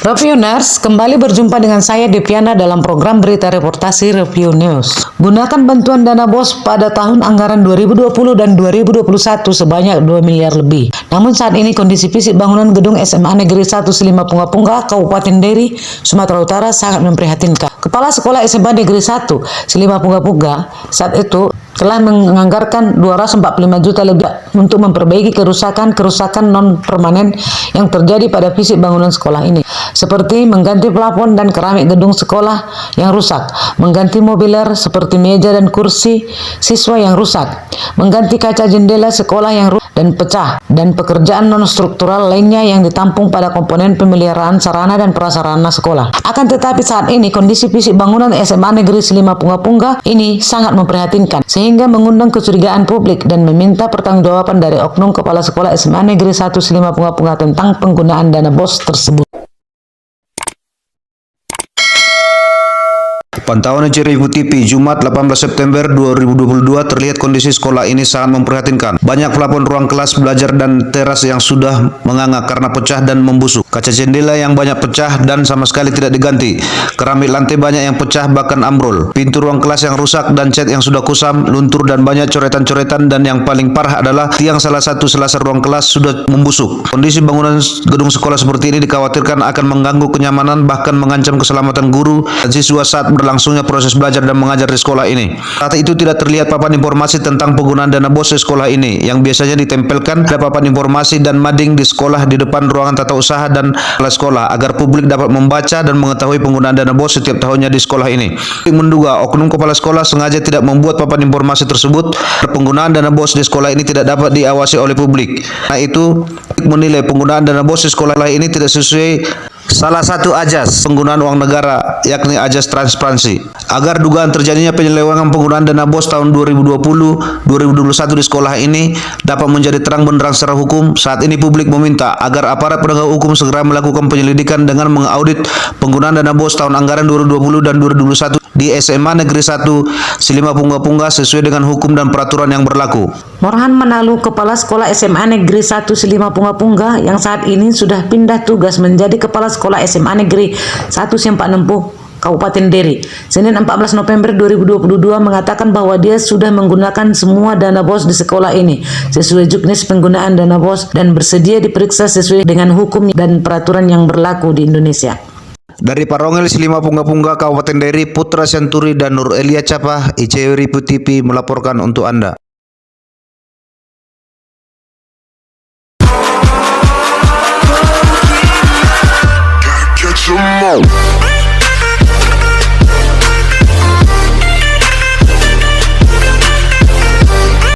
Reviewers, kembali berjumpa dengan saya Deviana dalam program berita reportasi Review News. Gunakan bantuan dana BOS pada tahun anggaran 2020 dan 2021 sebanyak 2 miliar lebih. Namun saat ini kondisi fisik bangunan gedung SMA Negeri 1 Silimapunga-Punga, Kabupaten Deri, Sumatera Utara sangat memprihatinkan. Kepala Sekolah SMA Negeri 1 Silimapunga-Punga saat itu telah menganggarkan 245 juta lebih untuk memperbaiki kerusakan non-permanen yang terjadi pada fisik bangunan sekolah ini, seperti mengganti plafon dan keramik gedung sekolah yang rusak, mengganti mobiler seperti meja dan kursi siswa yang rusak, mengganti kaca jendela sekolah yang rusak dan pecah, dan pekerjaan non-struktural lainnya yang ditampung pada komponen pemeliharaan sarana dan prasarana sekolah. Akan tetapi saat ini kondisi fisik bangunan SMA Negeri Silimapunga-Punga ini sangat memprihatinkan, sehingga mengundang kecurigaan publik dan meminta pertanggungjawaban dari oknum kepala sekolah SMA Negeri 1 Silimapunga-Punga tentang penggunaan dana BOS tersebut. Pantauan Review TV Jumat 18 September 2022 terlihat kondisi sekolah ini sangat memprihatinkan. Banyak plafon ruang kelas belajar dan teras yang sudah menganga karena pecah dan membusuk. Kaca jendela yang banyak pecah dan sama sekali tidak diganti. Keramik lantai banyak yang pecah bahkan ambrol. Pintu ruang kelas yang rusak dan cat yang sudah kusam, luntur dan banyak coretan-coretan, dan yang paling parah adalah tiang salah satu selasar ruang kelas sudah membusuk. Kondisi bangunan gedung sekolah seperti ini dikhawatirkan akan mengganggu kenyamanan bahkan mengancam keselamatan guru dan siswa saat berlangsungnya proses belajar dan mengajar di sekolah ini. Saat itu tidak terlihat papan informasi tentang penggunaan dana BOS di sekolah ini yang biasanya ditempelkan pada papan informasi dan mading di sekolah di depan ruangan tata usaha dan kelas sekolah agar publik dapat membaca dan mengetahui penggunaan dana BOS setiap tahunnya di sekolah ini. Menduga oknum kepala sekolah sengaja tidak membuat papan informasi tersebut. Penggunaan dana BOS di sekolah ini tidak dapat diawasi oleh publik. Nah itu menilai penggunaan dana BOS di sekolah ini tidak sesuai salah satu ajas penggunaan uang negara, yakni ajas transparansi. Agar dugaan terjadinya penyelewengan penggunaan dana BOS tahun 2020-2021 di sekolah ini dapat menjadi terang benderang secara hukum, saat ini publik meminta agar aparat penegak hukum segera melakukan penyelidikan dengan mengaudit penggunaan dana BOS tahun anggaran 2020 dan 2021 di SMA Negeri 1 Silimapunga-Punga sesuai dengan hukum dan peraturan yang berlaku. Morhan Manalu, Kepala Sekolah SMA Negeri 1 Silimapunga-Punga yang saat ini sudah pindah tugas menjadi Kepala Sekolah SMA Negeri 1 Sempak Nempuh, Kabupaten Deri, Senin 14 November 2022 mengatakan bahwa dia sudah menggunakan semua dana BOS di sekolah ini sesuai juknis penggunaan dana BOS dan bersedia diperiksa sesuai dengan hukum dan peraturan yang berlaku di Indonesia. Dari Parongel Silimapunga-Punga, Kabupaten Deri, Putra Santuri dan Nur Elia Capah, ICW Review TV melaporkan untuk Anda.